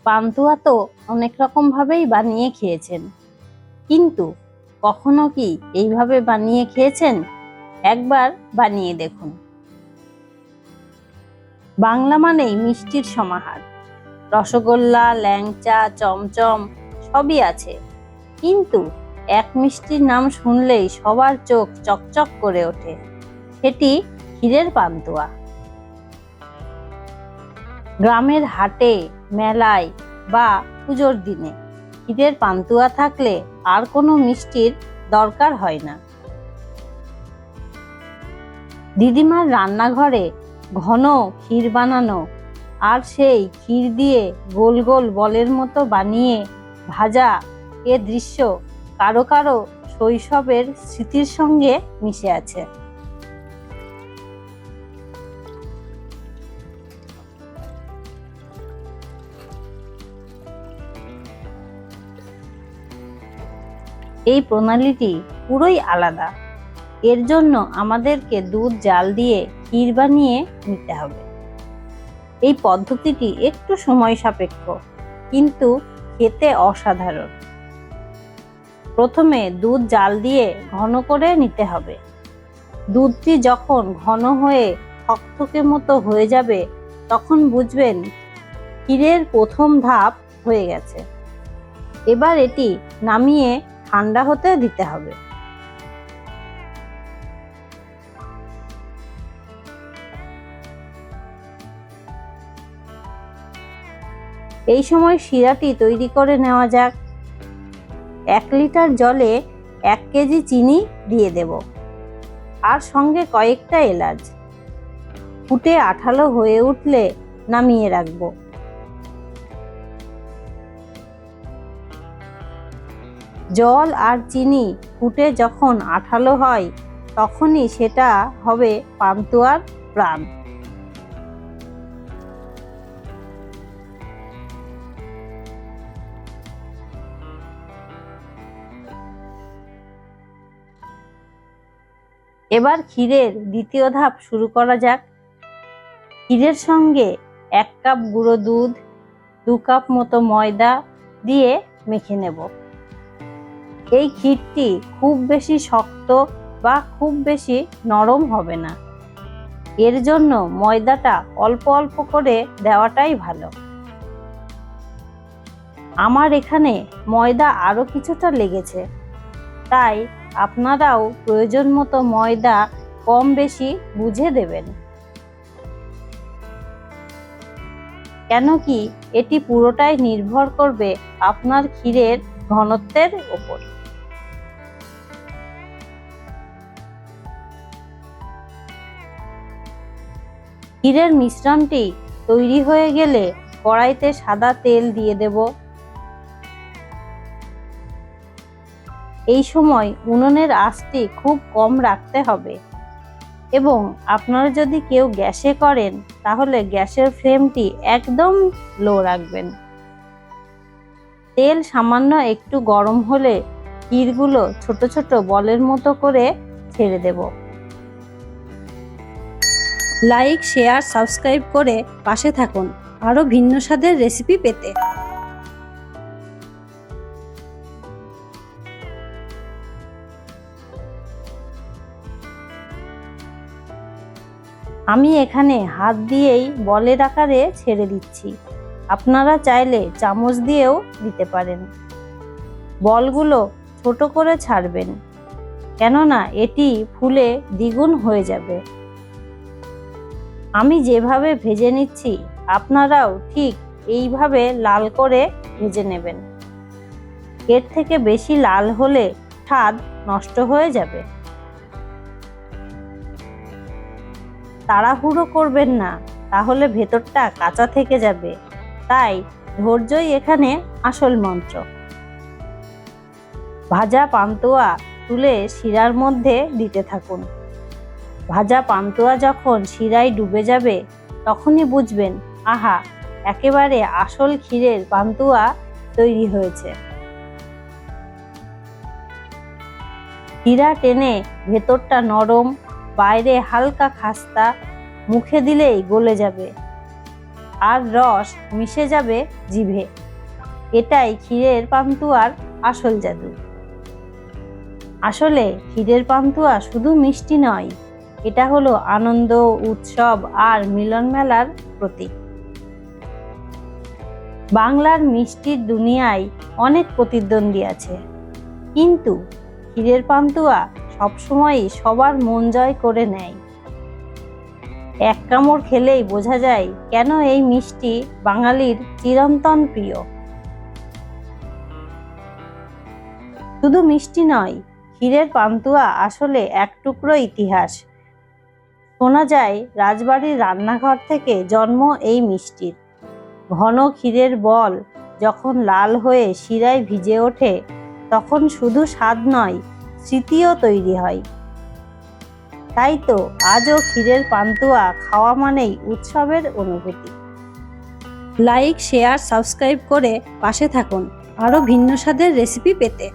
পান্তুয়া তো অনেক রকম ভাবেই বানিয়ে খেয়েছেন, কিন্তু কখনো কি এইভাবে বানিয়ে খেয়েছেন? একবার বানিয়ে দেখুন। বাংলা মানেই মিষ্টির সমাহার। রসগোল্লা, ল্যাংচা, চমচম সবই আছে, কিন্তু এক মিষ্টির নাম শুনলেই সবার চোখ চকচক করে ওঠে, সেটি ক্ষীরের পান্তুয়া। গ্রামের হাটে, মেলায় বা পুজোর দিনে ক্ষীরের পান্তুয়া থাকলে আর কোনো মিষ্টির দরকার হয় না। দিদিমার রান্নাঘরে ঘন ক্ষীর বানানো, আর সেই ক্ষীর দিয়ে গোল গোল বলের মতো বানিয়ে ভাজা, এ দৃশ্য কারো কারো শৈশবের স্মৃতির সঙ্গে মিশে আছে। এই প্রণালীটি পুরোই আলাদা। এর জন্য আমাদেরকে দুধ জাল দিয়ে ক্ষীর বানিয়ে নিতে হবে। এই পদ্ধতিটি একটু সময় সাপেক্ষ, কিন্তু খেতে অসাধারণ। প্রথমে দুধ জাল দিয়ে ঘন করে নিতে হবে। দুধটি যখন ঘন হয়ে থকথকে মতো হয়ে যাবে, তখন বুঝবেন ক্ষীরের প্রথম ধাপ হয়ে গেছে। এবার এটি নামিয়ে ঠান্ডা হতে দিতে হবে। এই সময় শিরাটি তৈরি করে নেওয়া যাক। 1 লিটার জলে 1 কেজি চিনি দিয়ে দেব, আর সঙ্গে কয়েকটা এলাচ। ফুটে আঠালো হয়ে উঠলে নামিয়ে রাখবো। জল আর চিনি ফুটে যখন আঠালো হয়, তখনই সেটা হবে পান্তুয়ার প্রাণ। এবার ক্ষীরের দ্বিতীয় ধাপ শুরু করা যাক। ক্ষীরের সঙ্গে 1 কাপ গুঁড়ো দুধ, 2 কাপ মতো ময়দা দিয়ে মেখে নেব। এই ক্ষীরটি খুব বেশি শক্ত বা খুব বেশি নরম হবে না। এর জন্য ময়দাটা অল্প অল্প করে দেওয়াটাই ভালো। আমার এখানে ময়দা আরো কিছুটা লেগেছে, তাই আপনারাও প্রয়োজন মতো ময়দা কম বেশি বুঝে দেবেন। কেন কি এটি পুরোটাই নির্ভর করবে আপনার ক্ষীরের ঘনত্বের উপর। ক্ষীরের মিশ্রণটি তৈরি হয়ে গেলে কড়াইতে সাদা তেল দিয়ে দেব। এই সময় উনুনের আঁচটি খুব কম রাখতে হবে, এবং আপনারা যদি কেউ গ্যাসে করেন তাহলে গ্যাসের ফ্লেমটি একদম লো রাখবেন। তেল সামান্য একটু গরম হলে ক্ষীরগুলো ছোট ছোট বলের মতো করে ছেড়ে দেব। লাইক, শেয়ার, সাবস্ক্রাইব করে পাশে থাকুন আরও ভিন্ন স্বাদের রেসিপি পেতে। আমি এখানে হাত দিয়েই বলের আকারে ছেড়ে দিচ্ছি। আপনারা চাইলে চামচ দিয়েও দিতে পারেন। বলগুলো ছোট করে ছাড়বেন, কেননা এটি ফুলে দ্বিগুণ হয়ে যাবে। আমি যেভাবে ভেজে নিচ্ছি, আপনারাও ঠিক এইভাবে লাল করে ভেজে নেবেন। এর থেকে বেশি লাল হলে স্বাদ নষ্ট হয়ে যাবে। তাড়াহুড়ো করবেন না, তাহলে ভেতরটা কাঁচা থেকে যাবে। তাই ধৈর্যই এখানে আসল মন্ত্র। ভাজা পান্তুয়া তুলে শিরার মধ্যে দিতে থাকুন। ভাজা পান্তুয়া যখন শিরায় ডুবে যাবে, তখনই বুঝবেন, আহা, একেবারে আসল ক্ষীরের পান্তুয়া তৈরি হয়েছে। শিরা টেনে ভেতরটা নরম, বাইরে হালকা খাস্তা, মুখে দিলেই গলে যাবে। আর রস মিশে যাবে জিভে। এটাই ক্ষীরের পান্তুয়ার আসল জাদু। আসলে ক্ষীরের পান্তুয়া শুধু মিষ্টি নয়, এটা হলো আনন্দ, উৎসব আর মিলন মেলার প্রতীক। বাংলার মিষ্টির দুনিয়ায় অনেক প্রতিদ্বন্দ্বী আছে, কিন্তু ক্ষীরের পান্তুয়া সবসময়ই সবার মন জয় করে নেয়। এক কামড় খেলেই বোঝা যায় কেন এই মিষ্টি বাঙালির চিরন্তন প্রিয়। শুধু মিষ্টি নয়, ক্ষীরের পান্তুয়া আসলে এক টুকরো ইতিহাস। শোনা যায় রাজবাড়ির রান্নাঘর থেকে জন্ম এই মিষ্টির। ঘন ক্ষীরের বল যখন লাল হয়ে শিরায় ভিজে ওঠে, তখন শুধু স্বাদ নয়, স্মৃতিও তৈরি হয়। তাই তো আজও ক্ষীরের পান্তুয়া খাওয়া মানেই উৎসবের অনুভূতি। লাইক, শেয়ার, সাবস্ক্রাইব করে পাশে থাকুন আরও ভিন্ন স্বাদের রেসিপি পেতে।